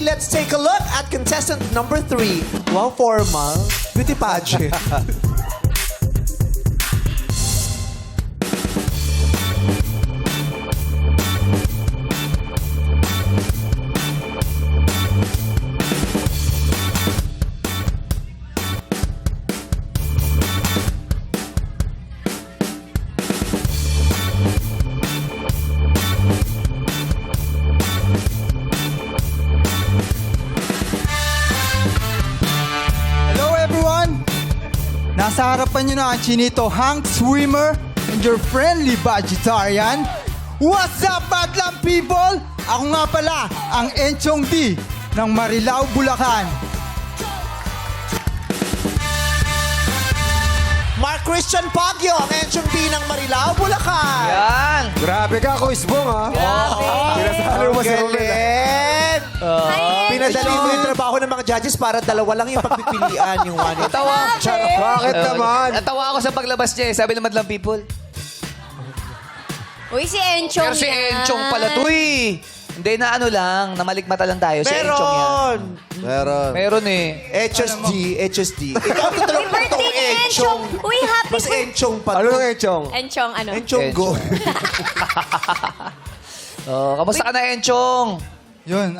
Let's take a look at contestant number 3. Wow, formal. Beauty pageant. Hello everyone! Nasa harapan nyo na ang Chinito Hank Swimmer and your friendly vegetarian. What's up, Madlang people? Ako nga pala, ang Enchong D ng Marilao, Bulacan. Mark Christian Pagyo, ang enchong D ng Marilao, Bulacan. Yan! Grabe ka, Kuis Bong, ha? Pinasali mo sa Romel. Galing. Pinadali mo yung trabaho ng mga judges para dalawa lang yung pagpipilian, yung one. Natawa. Bakit naman? Natawa ako sa paglabas niya eh. Sabi ng Madlang People. Uy, si Enchong Pero si yan. Enchong pala to eh. Hindi na ano lang, namalikmata lang tayo. Si Enchong yan. Meron. Meron. Meron eh. HSD. Ikaw ang Uy, birthday ni Enchong. Uy, happy Mas enchong pa. Ano ang Enchong? Enchong, ano? Enchong go. Oh, kamusta ka na, Enchong? Yun,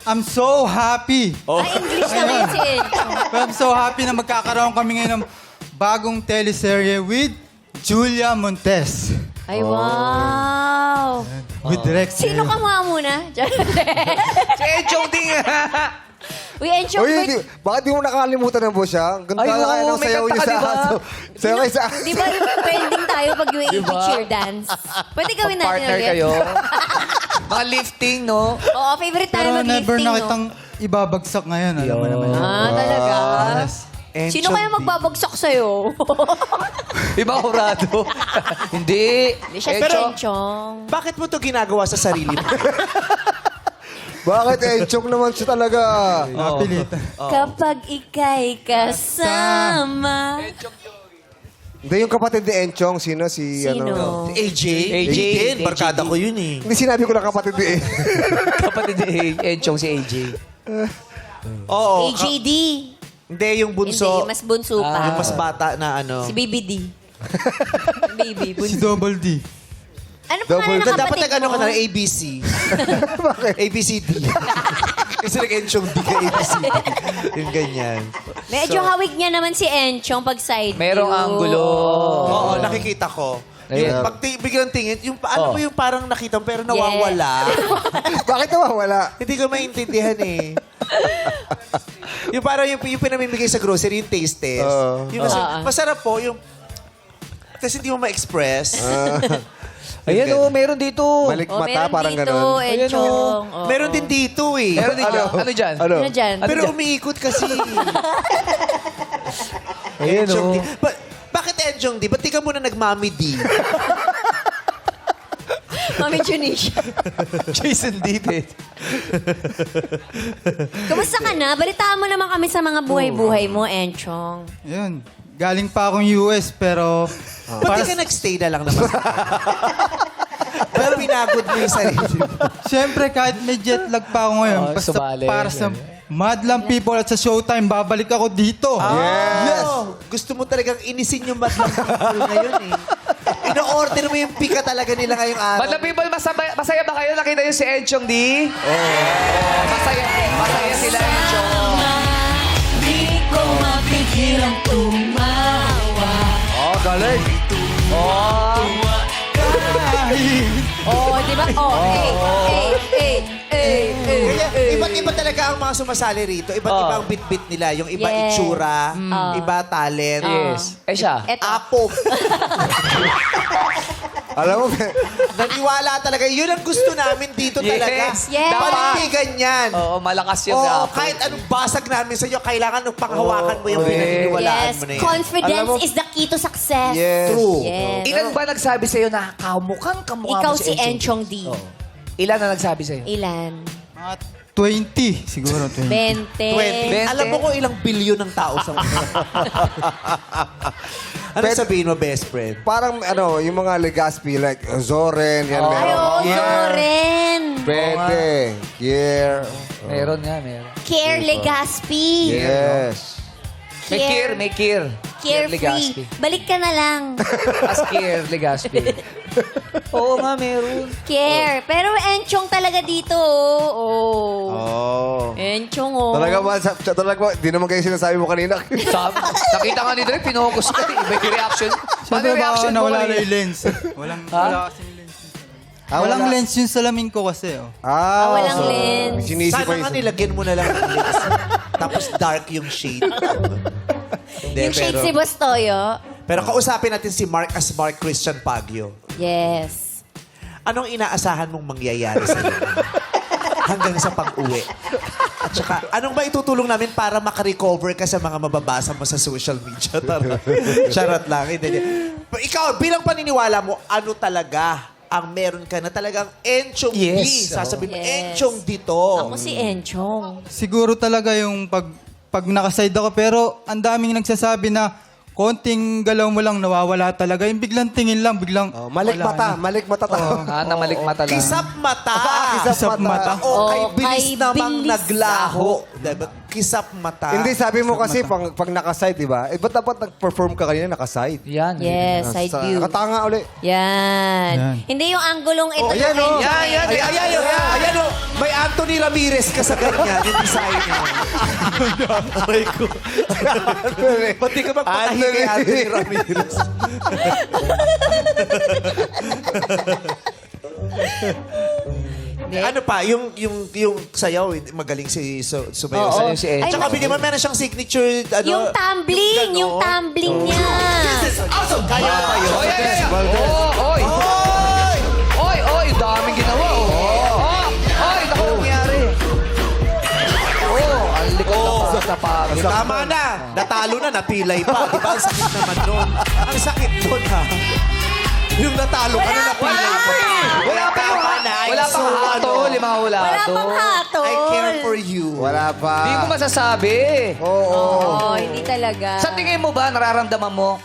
I'm so happy. Ay, English naman si Enchong. I'm so happy na magkakaroon kami ngayon ng bagong teleserye with Julia Montes. Ay, wow. With direct Sino ka nga muna? Si Enchong din nga. Uy, Enchong, Uy, bakit di mo nakalimutan ng boss siya? Ganda Ay, na kaya oo, ng may sayaw kanta niyo ka, sa diba? aso. Sayaw kayo sa di ba trending tayo pag UAE cheer dance? Pwede gawin natin Partner ulit. kayo. Mga lifting, no? Oo, favorite tayo Pero never mag-lifting, na no? kitang ibabagsak ngayon. Alam mo naman. Ah, talaga? Yes. Sino kaya magbabagsak sa'yo? Iba kurado. Hindi. Hindi siya si Pero- Enchong. Bakit mo to ginagawa sa sarili mo? Bakit Enchong naman siya talaga? Napilitan. Kapag ika'y kasama. Hindi yung kapatid ni Enchong, sino? Si Sino? ano? AJ? AJ. din. Barkada ko yun eh. Hindi sinabi ko na kapatid ni Kapatid ni Enchong si AJ. Oo. AJD. Hindi, yung bunso. Hindi, yung mas bunso pa. Yung mas bata na ano. Si Baby D. Baby, Si bunso. Double D. Ano pangalan ng Dapat kapatid nag-ano mo? ka na, ABC. ABCD. Kasi nag-enchong D ka, ABCD. Yung ganyan. Medyo hawig niya naman si Enchong pag side Merong view. anggulo. Oo, nakikita ko. Ayan. Yung, biglang tingin, yung, alam mo yung parang nakita mo pero nawawala. Bakit nawawala? Hindi ko maintindihan eh. Yung parang yung pinamimigay sa grocery, yung taste test. Yung masarap po, yung... Tapos hindi mo ma-express. Ayan o, meron dito. Malik Oh, mata, meron parang dito, gano'n. Enchong. Oo. Meron din dito eh. Meron dito. Ano dyan? Ano? Ano dyan? Pero umiikot kasi. Ayan Enchong o. D. Bakit Enchong D? Ba't di ka muna nag-Mami D? Mami Junisha. Jason David. Kamusta ka na? Balitaan mo naman kami sa mga buhay-buhay mo, Enchong. Yun. Galing pa akong US pero... Ba't di ka nag-stay na lang naman? Pero pinagod mo yung sarili mo. Siyempre, kahit may jet lag pa ako ngayon, Oh, basta sumali. para sa Madlang people at sa Showtime, babalik ako dito. Yes! Gusto mo talagang inisin yung Madlang People ngayon eh. Ino-order mo yung pika talaga nila ngayong araw. Madlang People, masaya ba kayo? Nakita niyo si Enchong D? Masaya. Masaya sila, Enchong. Di ko mapigilang tumawa. Oh, galing. Oh, di ba? Oh, Kaya, iba't iba talaga ang mga sumasali rito. Iba't iba ang bit-bit nila. Yung iba Yes. itsura, iba talent. Yes. Eh siya. Eto. Apog. Alam mo, Naniwala talaga. Yun ang gusto namin dito talaga. Yes. Yes. Dapat hindi ganyan. Oo, malakas yung Oo, gapo. kahit anong basag namin sa iyo, kailangan nung panghawakan mo yung pinaniniwalaan Yes, mo na yan. confidence Alam mo- is the key to success. Yes. True. Yes. Ilan ba nagsabi sa'yo na kamukhang kamukha Ikaw mo si Enchong D. Ilan na nagsabi sa'yo? Ilan? Mga 20, siguro 20. 20. 20. Alam mo kung ilang bilyon ng tao sa mundo. Ano sabihin mo, best friend? Parang ano, yung mga Legaspi, like Zoren, yan Ay, meron. oo, Zoren. Pwede. Yeah. Meron nga, meron. Care Legaspi. Yes. May Kier, may Kier. Carefree. Balik ka na lang. As Kier Legaspi. Oo nga, meron. Care. Pero enchong talaga dito, oh. Oh. Enchong, oh. Talaga ba, di naman kayo sinasabi mo kanina. Nakita nga ni Drake, pinokus ka. Iba yung reaction. Paano Siyempre yung reaction mo nawala na kanina? yung lens. Wala kasing lens. Walang wala. lens yung salamin ko kasi, oh. walang lens. Sinisip Sana pa nga nilagyan mo na lang ng lens. Tapos dark yung shade. Hindi, Yung shade si Boss Toyo. Pero kausapin natin si Mark as Mark Christian Baguio. Yes. Anong inaasahan mong mangyayari sa iyo? Hanggang sa pag-uwi. At saka, anong ba itutulong namin para makarecover ka sa mga mababasa mo sa social media? Charot lang. Hindi. Ikaw, bilang paniniwala mo, ano talaga ang meron ka na talagang enchong Yes. di? Sasabihin mo, Yes. enchong dito. Ako si Enchong. Siguro talaga yung pag nakaside ako, pero ang daming nagsasabi na konting galaw mo lang nawawala talaga. Yung biglang tingin lang, biglang Malik wala mata na. ta. Namalik mata lang. Kisap mata. Kisap mata. O kay O, bilis kay namang bilis naglaho. Diba? Kisap mata. Hindi, sabi mo kasi pag nakaside, di ba? Ba't dapat nag-perform ka kanina nakaside? Yan. Yes, side Sa- view. Katanga uli. Yan. Yan. Hindi yung anggulong ito. Oh, yan, na oh. enchong. Ayan o. May Anthony Ramirez ka sa ganyan. Yung design niya. Aray ko. Pati ka magpatahi kay Anthony Ramirez. Ano pa, yung sayaw, magaling si Sumayo. Oo. Si Enchong. Ay, Tsaka bigyan mo, meron siyang signature, ano, Yung tumbling. Yung gano'n. tumbling niya. Awesome! Kaya pa yun. Oh, yeah. Oy! Oy! Daming ginawa, Oy! Naku, nangyari. Ang likod ng sa pagod. Tama na. Natalo na, napilay pa. Di ba? Ang sakit naman nun. Ang sakit nun, ha? Yung natalo ka na, napilay pa. Wala pa Tama na. I'm Wala pang so, hatol, lima hula Wala to. pang hatol. I care for you. Wala pa. Hindi ko masasabi. Oo. Oo, hindi talaga. Sa tingin mo ba, nararamdaman mo,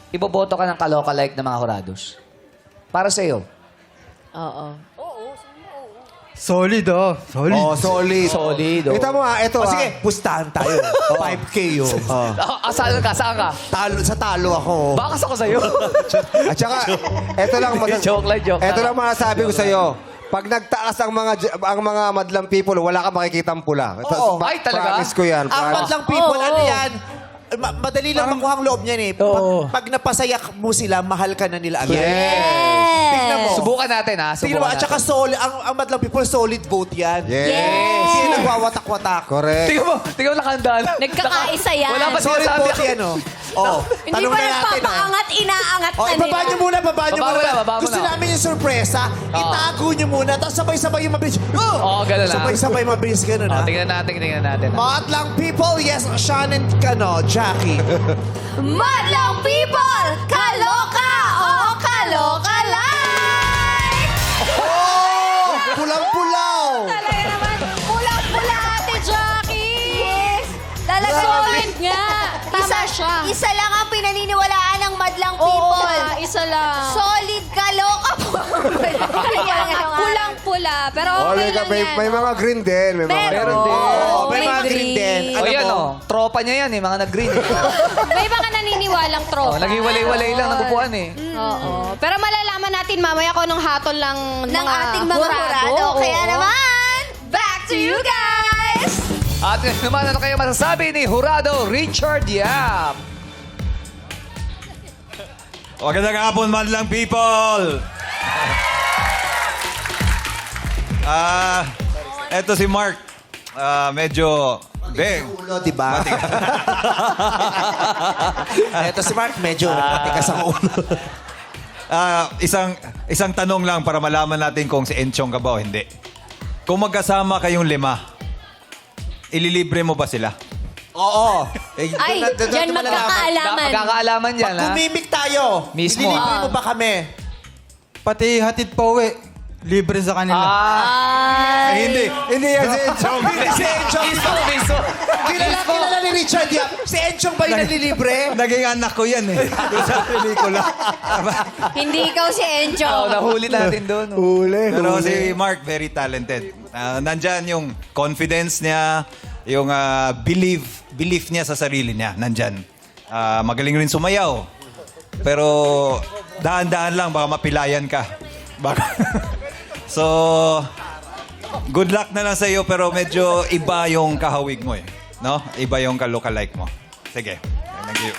iboboto ka ng kaloka-like ng mga hurados? Para sa iyo. Oo. Solid, oh. Solid. Oh, solid. Solid, oh. Kita mo ito O sige, pustahan tayo. 5K yun. Saan ka? Saan ka? Sa talo ako. Bakas ako sa'yo. At saka, ito lang Joke lang, joke Ito lang. lang masasabi ko sa'yo. Pag nagtaas ang mga madlang people, wala ka makikitang pula. Oo. Ay, talaga? Promise ko yan. Ang promise. madlang people, Oo. ano yan? Madali lang makuha ang loob niyan eh. Oo. Pag napasayak mo sila, mahal ka na nila agad. Yes. Tignan mo. Subukan natin, ha? Tignan mo. At saka solid, ang madlang people, solid vote yan. Yes. Hindi yan nagwawatak-watak. Correct. Tingnan mo nakandaan. Nagkakaisa yan. Wala pa Solid sinasabi vote ako. yan, oh. Oh, Hindi tanong pa na natin, oh. nagpapaangat, inaangat Oh, na ibaba nila. niyo muna, baba niyo Baba muna. mo na, baba mo Gusto na. namin yung sorpresa, itago niyo muna, tapos sabay-sabay yung mabilis. Oo, ganun na. Sabay-sabay mabilis, ganun Oh, ha. tingnan natin. Madlang people, yes, Sean and Jackie. Madlang people! Kaloka! O kaloka like! Oh! Pulang-pulaw! Talaga naman, pulang-pula Ate Jackie! Yes! Talaga solid nga! Tama siya. Isa lang ang pinaniniwalaan ng madlang people. isa lang. Solid kaloka po. Pulang-pula, pero Oh, okay lang yan. may mga green din. May mga Meron green din. Oo, may mga green din. O Alam yan, mo, Tropa niya yan, mga nag-green. May mga naniniwalang tropa. Naghiwalay-walay lang ng upuan, Oo. Pero malalaman natin mamaya kung anong hatol lang ng ating mga hurado. Kaya naman, back to you guys! At naman, ano kayo masasabi ni Jurado Richard Yam? Magandang hapon, madlang people! Eto si Mark. Medyo... Beng. ulo, di ba? Ito si Mark, medyo matikas ang ulo. Isang tanong lang para malaman natin kung si Enchong ka ba o hindi. Kung magkasama kayong 5, ililibre mo ba sila? Oo. Ay, dyan magkakaalaman. Magkakaalaman yan, Pag ha? kumimik tayo, Mismo. ililibre mo ba kami? Pati hatid pa uwi. Libre sa kanila. Hindi. Hindi yan si Enchong. Hindi si Enchong. Miso. Kilala ni Richard Yap. Si Enchong ba yung nalilibre? Naging anak ko yan eh. Doon sa pelikula. Hindi ikaw si Encho. Nahuli natin doon. Pero si Mark, very talented. Nandyan yung confidence niya, yung belief niya sa sarili niya. Nandyan. Magaling rin sumayaw. Pero dahan-dahan lang, baka mapilayan ka. So, good luck na lang sa iyo, pero medyo iba yung kahawig mo eh. No? Iba yung ka-lookalike mo. Sige. Thank you.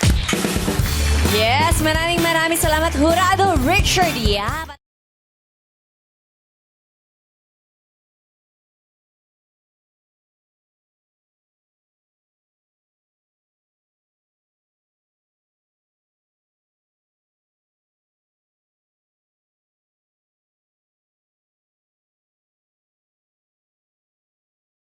Yes, maraming salamat, Jurado Richard Yap.